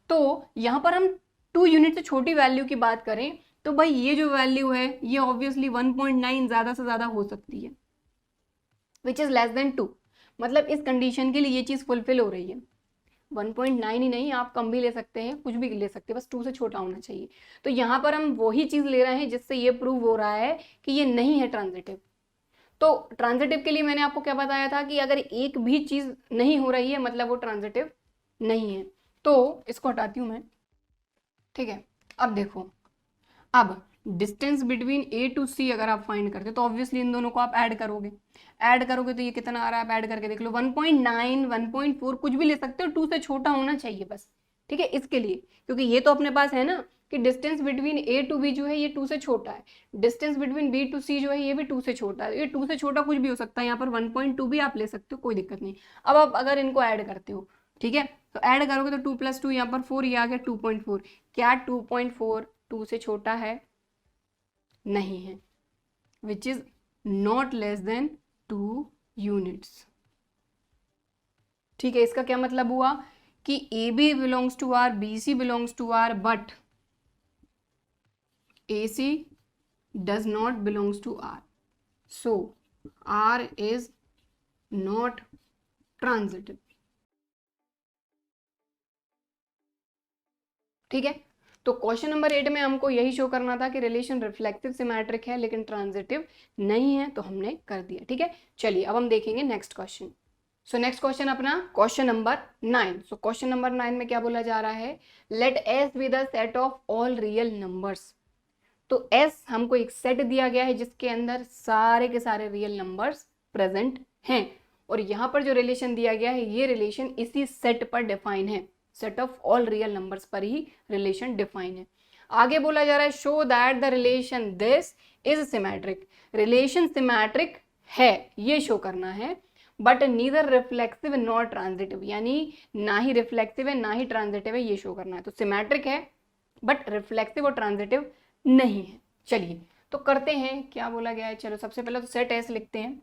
तो यहाँ पर हम 2 यूनिट से छोटी वैल्यू की बात करें तो भाई ये जो वैल्यू है ये ऑब्वियसली 1.9 ज़्यादा से ज़्यादा हो सकती है, विच इज़ लेस देन 2। मतलब इस कंडीशन के लिए ये चीज़ फुलफिल हो रही है। 1.9 ही नहीं, आप कम भी ले सकते हैं, कुछ भी ले सकते हैं, बस 2 से छोटा होना चाहिए। तो यहाँ पर हम वही चीज़ ले रहे हैं जिससे ये प्रूव हो रहा है कि ये नहीं है ट्रांजिटिव। तो ट्रांजिटिव के लिए मैंने आपको क्या बताया था कि अगर एक भी चीज़ नहीं हो रही है मतलब वो ट्रांजिटिव नहीं है। तो इसको हटाती हूँ मैं, ठीक है। अब देखो, अब डिस्टेंस बिटवीन ए टू सी अगर आप फाइंड करते तो ऑब्वियसली इन दोनों को आप ऐड करोगे, ऐड करोगे तो ये कितना आ रहा है, आप ऐड करके देख लो, 1.9, 1.4 कुछ भी ले सकते हो, 2 से छोटा होना चाहिए बस, ठीक है। इसके लिए क्योंकि ये तो अपने पास है ना कि distance between A to B जो है ये 2 से छोटा है, distance between B to C जो है ये भी 2 से छोटा है, ये 2 से छोटा कुछ भी हो सकता है, यहाँ पर 1.2 भी आप ले सकते हो, कोई दिक्कत नहीं। अब आप अगर इनको ऐड करते हो, ठीक है, तो ऐड करोगे तो 2 + 2 यहाँ पर 4, ये आ गया 2.4। क्या 2.4 2 से छोटा है? नहीं है, which is not less than 2 units, ठीक है। इसका क्या मतलब हुआ कि A B belongs to R, B C belongs to R, but A C does not belongs to R, so R is not transitive, ठीक है। तो क्वेश्चन नंबर 8 में हमको यही शो करना था कि रिलेशन रिफ्लेक्सिव सिमेट्रिक है लेकिन ट्रांजिटिव नहीं है, तो हमने कर दिया, ठीक है। चलिए अब हम देखेंगे next question. So next question अपना question number 9। So question number 9 में क्या बोला जा रहा है, let S be the set of all real numbers. तो एस हमको एक सेट दिया गया है जिसके अंदर सारे के सारे रियल नंबर्स प्रेजेंट हैं, और यहाँ पर जो रिलेशन दिया गया है ये रिलेशन इसी सेट पर डिफाइन है, set of all real numbers पर ही रिलेशन डिफाइन है। आगे बोला जा रहा है show that the relation this is symmetric, relation symmetric है ये शो करना है, but neither reflexive not transitive, यानी ना ही रिफ्लेक्सिव है ना ही ट्रांजिटिव है, ये शो करना है। तो सिमेट्रिक है बट रिफ्लेक्सिव और ट्रांजिटिव नहीं है। चलिए तो करते हैं, क्या बोला गया है, चलो सबसे पहले तो सेट एस लिखते हैं।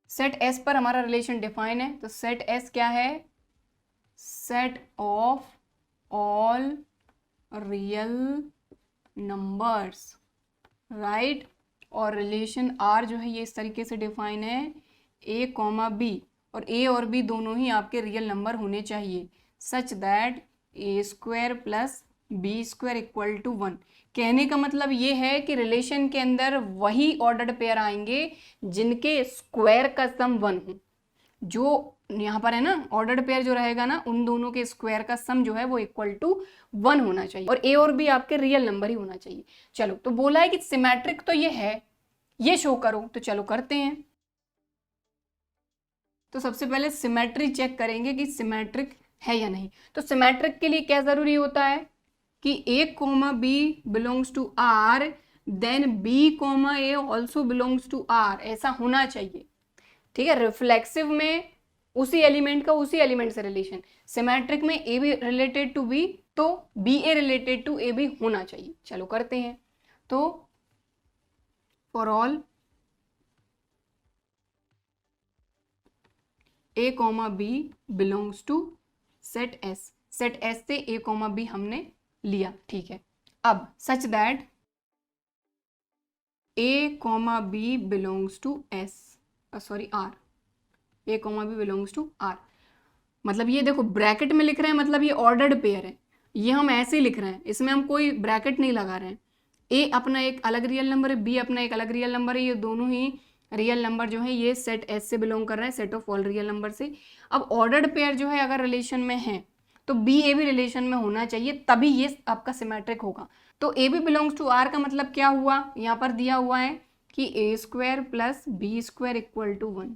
सेट एस पर हमारा रिलेशन डिफाइन है, तो सेट एस क्या है, set of all real numbers, right. और रिलेशन आर जो है ये इस तरीके से डिफाइन है, ए कॉमा बी, और ए और बी दोनों ही आपके रियल नंबर होने चाहिए, such that a square plus B square equal to 1। कहने का मतलब ये है कि रिलेशन के अंदर वही ऑर्डर्ड पेयर आएंगे जिनके स्क्वायर का सम 1 हो। जो यहाँ पर है ना ऑर्डर्ड पेयर जो रहेगा ना, उन दोनों के स्क्वायर का सम जो है वो इक्वल टू 1 होना चाहिए, और ए और बी आपके रियल नंबर ही होना चाहिए। चलो तो बोला है कि सिमेट्रिक तो ये है, ये शो करो, तो चलो करते हैं। तो सबसे पहले सिमेट्री चेक करेंगे कि सिमेट्रिक है या नहीं। तो सिमेट्रिक के लिए क्या जरूरी होता है कि A comma B belongs to R, then B comma A also belongs to R, ऐसा होना चाहिए, ठीक है। रिफ्लेक्सिव में उसी एलिमेंट का उसी एलिमेंट से रिलेशन, सिमेट्रिक में A B related to B तो B A related to A B होना चाहिए। चलो करते हैं। तो for all A comma B belongs to set S, set S से ए कॉमा बी हमने लिया, ठीक है। अब such that A comma B belongs to S, sorry R, A comma B belongs to R. मतलब ये देखो ब्रैकेट में लिख रहे हैं, मतलब ये ऑर्डर्ड पेयर है, ये हम ऐसे ही लिख रहे हैं, इसमें हम कोई ब्रैकेट नहीं लगा रहे हैं। ए अपना एक अलग रियल नंबर है, बी अपना एक अलग रियल नंबर है, ये दोनों ही रियल नंबर जो है ये सेट एस से बिलोंग कर रहे हैं, set of all real number से। अब ऑर्डर्ड पेयर जो है अगर रिलेशन में है तो बी ए भी रिलेशन में होना चाहिए, तभी ये आपका सिमेट्रिक होगा। तो A B belongs to R का मतलब क्या हुआ, यहाँ पर दिया हुआ है कि A square plus B square equal to 1।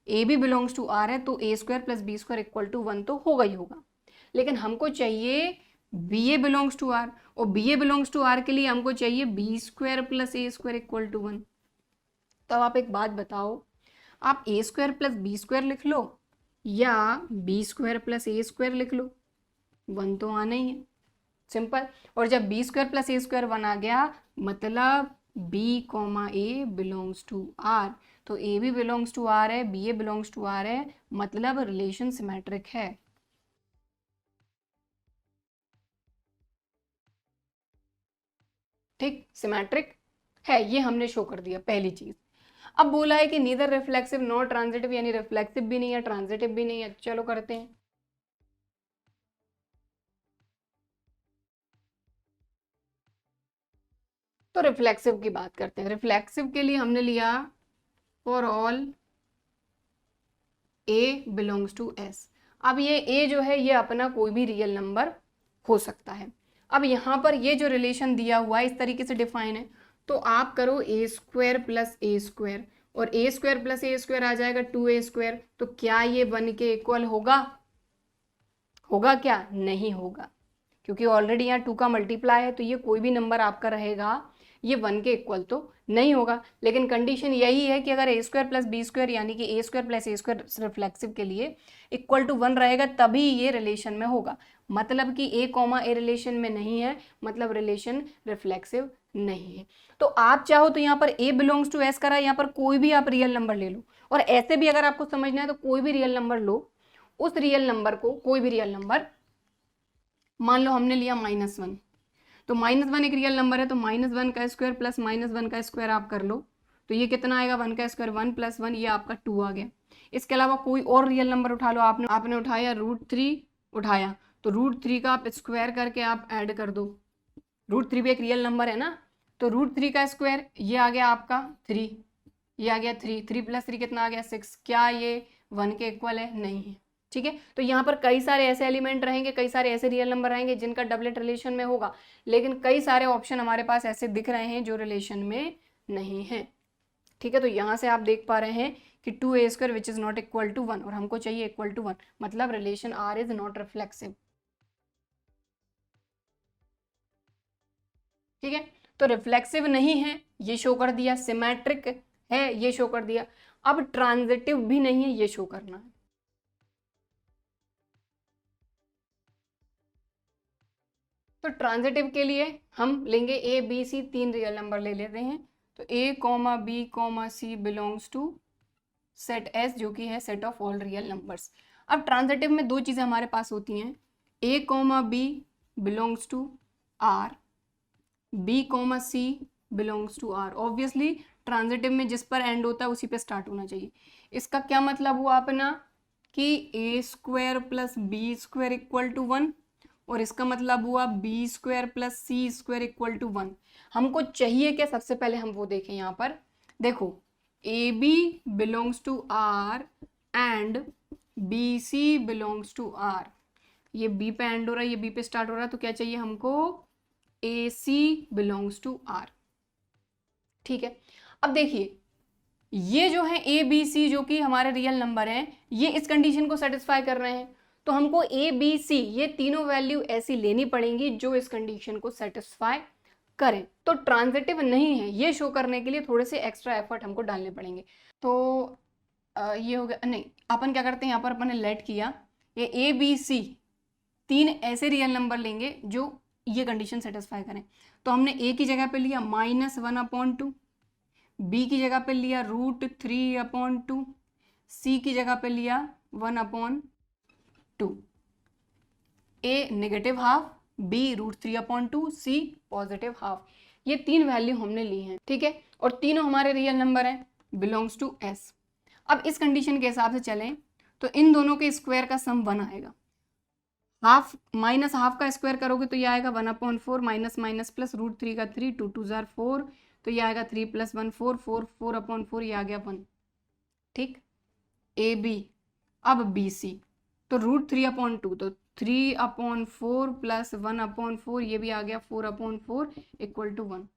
A B belongs to R है तो A square plus B square equal to 1 तो होगा ही होगा, लेकिन हमको चाहिए B A belongs to R, और B A belongs to R के लिए हमको चाहिए B square plus A square equal to 1। तो अब आप एक बात बताओ, आप A square plus B square लिख लो या B square plus A square लिख लो, 1 तो आना ही है, सिंपल। और जब B square plus A square 1 आ गया मतलब B comma A belongs to R, तो A B belongs to R है, B A belongs to R है, मतलब रिलेशन सिमेट्रिक है। ठीक, सिमेट्रिक है, ये हमने शो कर दिया पहली चीज। अब बोला है कि नीदर रिफ्लेक्सिव नॉट ट्रांजिटिव, यानी रिफ्लेक्सिव भी नहीं है ट्रांजिटिव भी नहीं है। चलो करते हैं। तो रिफ्लेक्सिव की बात करते हैं। रिफ्लेक्सिव के लिए हमने लिया for all a belongs to S. अब ये ए जो है ये अपना कोई भी रियल नंबर हो सकता है। अब यहाँ पर ये जो रिलेशन दिया हुआ है इस तरीके से डिफाइन है, तो आप करो ए स्क्वायर प्लस ए स्क्वायर, और ए स्क्वायर प्लस ए स्क्वायर आ जाएगा 2a स्क्वायर, तो क्या ये 1 के इक्वल होगा? होगा क्या? नहीं होगा, क्योंकि ऑलरेडी यहाँ 2 का मल्टीप्लाई है, तो ये कोई भी नंबर आपका रहेगा ये 1 के इक्वल तो नहीं होगा। लेकिन कंडीशन यही है कि अगर ए स्क्वायर प्लस बी स्क्वायर यानी कि A square plus A square reflexive के लिए इक्वल टू 1 रहेगा तभी ये रिलेशन में होगा। मतलब कि ए कॉमा ए रिलेशन में नहीं है, मतलब रिलेशन रिफ्लेक्सिव नहीं है। तो आप चाहो तो यहाँ पर ए बिलोंग्स टू एस करा, यहाँ पर कोई भी आप रियल नंबर ले लो, और ऐसे भी अगर आपको समझना है तो कोई भी रियल नंबर लो, उस रियल नंबर को, कोई भी रियल नंबर, मान लो हमने लिया -1, तो -1 एक रियल नंबर है, तो -1 का स्क्वायर प्लस -1 का स्क्वायर आप कर लो, तो ये कितना आएगा? 1 का स्क्वायर 1 + 1, ये आपका 2 आ गया। इसके अलावा कोई और रियल नंबर उठा लो, आपने उठाया √3 उठाया, तो √3 का आप स्क्वायर करके आप ऐड कर दो। √3 भी एक रियल नंबर है ना, तो √3 का स्क्वायर ये आ गया आपका 3, ये आ गया 3, 3 + 3 कितना आ गया? 6। क्या ये 1 के इक्वल है? नहीं है। ठीक है, तो यहाँ पर कई सारे ऐसे एलिमेंट रहेंगे, कई सारे ऐसे रियल नंबर रहेंगे जिनका डबलेट रिलेशन में होगा, लेकिन कई सारे ऑप्शन हमारे पास ऐसे दिख रहे हैं जो रिलेशन में नहीं है। ठीक है, तो यहाँ से आप देख पा रहे हैं कि 2a square which is not equal to 1, और हमको चाहिए इक्वल टू 1, मतलब relation R is not reflexive. ठीक है, तो रिफ्लेक्सिव नहीं है ये शो कर दिया, सिमेट्रिक है ये शो कर दिया, अब ट्रांजिटिव भी नहीं है ये शो करना है। तो ट्रांजिटिव के लिए हम लेंगे A B C, 3 real number ले लेते हैं। तो A comma B comma C belongs to set S, जो कि है set of all real numbers. अब ट्रांजिटिव में 2 चीज़ें हमारे पास होती हैं, A comma B belongs to R, B comma C belongs to R. Obviously transitive में जिस पर एंड होता है उसी पे स्टार्ट होना चाहिए। इसका क्या मतलब हुआ अपना कि A square plus B square equal to 1, और इसका मतलब हुआ B square plus C square equal to 1। हमको चाहिए क्या? सबसे पहले हम वो देखें, यहाँ पर देखो a B belongs to R and b C belongs to R, ये बी पे एंड हो रहा है, ये बी पे स्टार्ट हो रहा है, तो क्या चाहिए हमको? ए सी बिलोंग्स टू आर। ठीक है, अब देखिए ये जो है ए बी सी जो कि हमारे रियल नंबर हैं, ये इस कंडीशन को सेटिस्फाई कर रहे हैं, तो हमको ए बी सी ये तीनों वैल्यू ऐसी लेनी पड़ेंगी जो इस कंडीशन को सेटिस्फाई करें। तो ट्रांजिटिव नहीं है ये शो करने के लिए थोड़े से एक्स्ट्रा एफर्ट हमको डालने पड़ेंगे। तो ये हो गया, नहीं अपन क्या करते हैं, यहाँ पर अपन ने लेट किया, ये ए बी सी 3 ऐसे रियल नंबर लेंगे जो ये कंडीशन सेटिस्फाई करें। तो हमने ए की जगह पे लिया -1/2, बी की जगह पे लिया √3/2, सी की जगह पे लिया 1/2, ए नेगेटिव हाफ, बी √3/2, सी पॉजिटिव हाफ। ये 3 वैल्यू हमने ली हैं, ठीक है, और तीनों हमारे रियल नंबर हैं, बिलोंग्स टू एस। अब इस कंडीशन के हिसाब से चलें तो इन दोनों के स्क्वायर का सम 1 आएगा। हाफ माइनस हाफ का स्क्वायर करोगे तो ये आएगा 1/4 माइनस माइनस प्लस √3 का 3, 2 2 जार 4, तो ये आएगा 3 + 1 4, 4 4/4, ये आ गया 1, ठीक। ए बी, अब बी सी, तो √3/2, तो 3/4 प्लस 1/4, ये भी आ गया 4/4 इक्वल टू 1,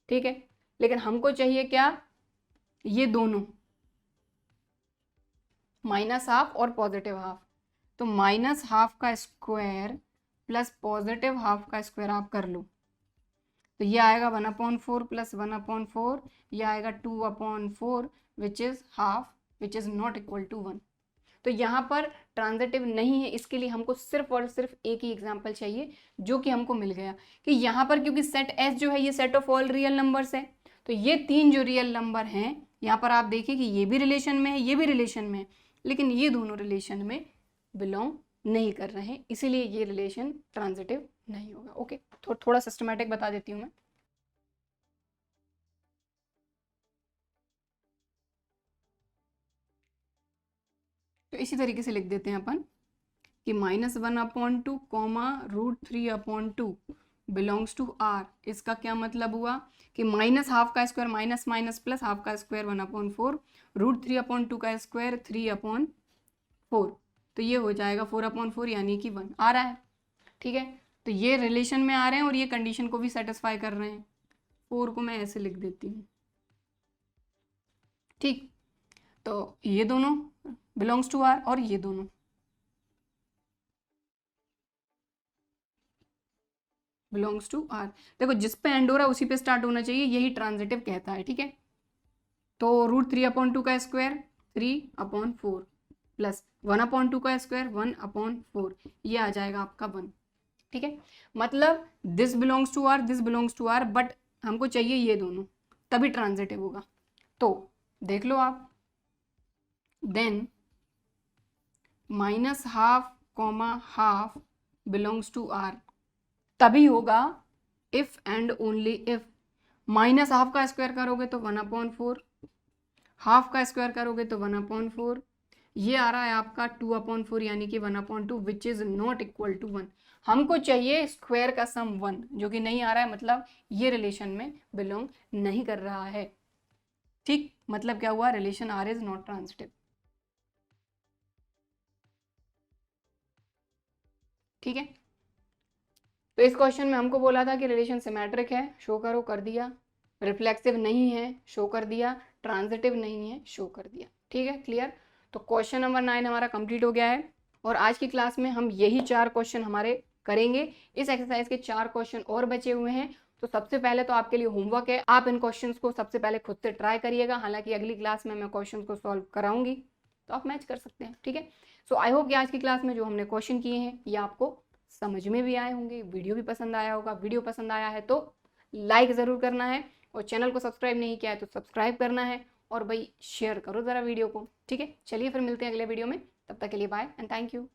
ठीक है। लेकिन हमको चाहिए क्या, ये दोनों माइनस हाफ और पॉजिटिव हाफ, तो माइनस हाफ का स्क्वायर प्लस पॉजिटिव हाफ का स्क्वायर आप कर लो, तो ये आएगा 1/4 प्लस 1/4, ये आएगा 2/4 which is half which is not equal to 1। तो यहाँ पर ट्रांजिटिव नहीं है, इसके लिए हमको सिर्फ और सिर्फ एक ही एग्जाम्पल चाहिए जो कि हमको मिल गया कि यहाँ पर क्योंकि सेट एस जो है ये set of all real numbers है, तो ये 3 जो रियल नंबर हैं यहाँ पर आप देखिए कि ये भी रिलेशन में है, ये भी रिलेशन में है, लेकिन ये दोनों रिलेशन में बिलोंग नहीं कर रहे हैं, इसीलिए ये रिलेशन ट्रांजिटिव नहीं होगा। ओके, थोड़ा सिस्टमैटिक बता देती हूँ मैं। तो इसी तरीके से लिख देते हैं अपन कि -1/2 कॉमा √3/2 बिलोंग्स टू आर। इसका क्या मतलब हुआ कि माइनस हाफ का square minus minus plus half का स्क्वायर 1/4, √3/2 का स्क्वायर 3/4, तो ये हो जाएगा 4/4 यानी कि 1 आ रहा है, ठीक है। तो ये रिलेशन में आ रहे हैं और ये कंडीशन को भी सेटिस्फाई कर रहे हैं। 4 को मैं ऐसे लिख देती हूँ, ठीक। तो ये दोनों बिलोंग्स टू आर और ये दोनों बिलोंग्स टू आर। देखो जिस पे एंड हो रहा है उसी पे स्टार्ट होना चाहिए, यही ट्रांजिटिव कहता है, ठीक है। तो √3/2 का स्क्वायर 3/4 प्लस 1/2 का स्क्वायर 1/4, ये आ जाएगा आपका 1, ठीक है। मतलब this belongs to R, this belongs to R, but हमको चाहिए ये दोनों, तभी ट्रांजिटिव होगा। तो देख लो आप, then -1/2 comma half belongs to R, तभी होगा इफ एंड ओनली इफ -1/2 का स्क्वायर करोगे तो 1/4, हाफ का स्क्वायर करोगे तो 1/4, ये आ रहा है आपका 2/4 यानी कि 1/2 which is not equal to 1। हमको चाहिए स्क्वायर का सम 1, जो कि नहीं आ रहा है, मतलब ये रिलेशन में बिलोंग नहीं कर रहा है, ठीक। मतलब क्या हुआ, relation R is not transitive, ठीक है। तो इस क्वेश्चन में हमको बोला था कि रिलेशन सिमेट्रिक है, शो करो, कर दिया। रिफ्लेक्सिव नहीं है, शो कर दिया। ट्रांजिटिव नहीं है, शो कर दिया, ठीक है, क्लियर। तो क्वेश्चन नंबर 9 हमारा कंप्लीट हो गया है और आज की क्लास में हम यही 4 क्वेश्चन हमारे करेंगे। इस एक्सरसाइज के 4 क्वेश्चन और बचे हुए हैं, तो सबसे पहले तो आपके लिए होमवर्क है, आप इन क्वेश्चंस को सबसे पहले खुद से ट्राई करिएगा। हालांकि अगली क्लास में मैं क्वेश्चंस को सॉल्व कराऊंगी, तो आप मैच कर सकते हैं, ठीक है। सो आई होप कि आज की क्लास में जो हमने क्वेश्चन किए हैं ये आपको समझ में भी आए होंगे, वीडियो भी पसंद आया होगा। वीडियो पसंद आया है तो लाइक ज़रूर करना है और चैनल को सब्सक्राइब नहीं किया है तो सब्सक्राइब करना है, और भाई शेयर करो ज़रा वीडियो को, ठीक है। चलिए फिर मिलते हैं अगले वीडियो में, तब तक के लिए बाय एंड थैंक यू।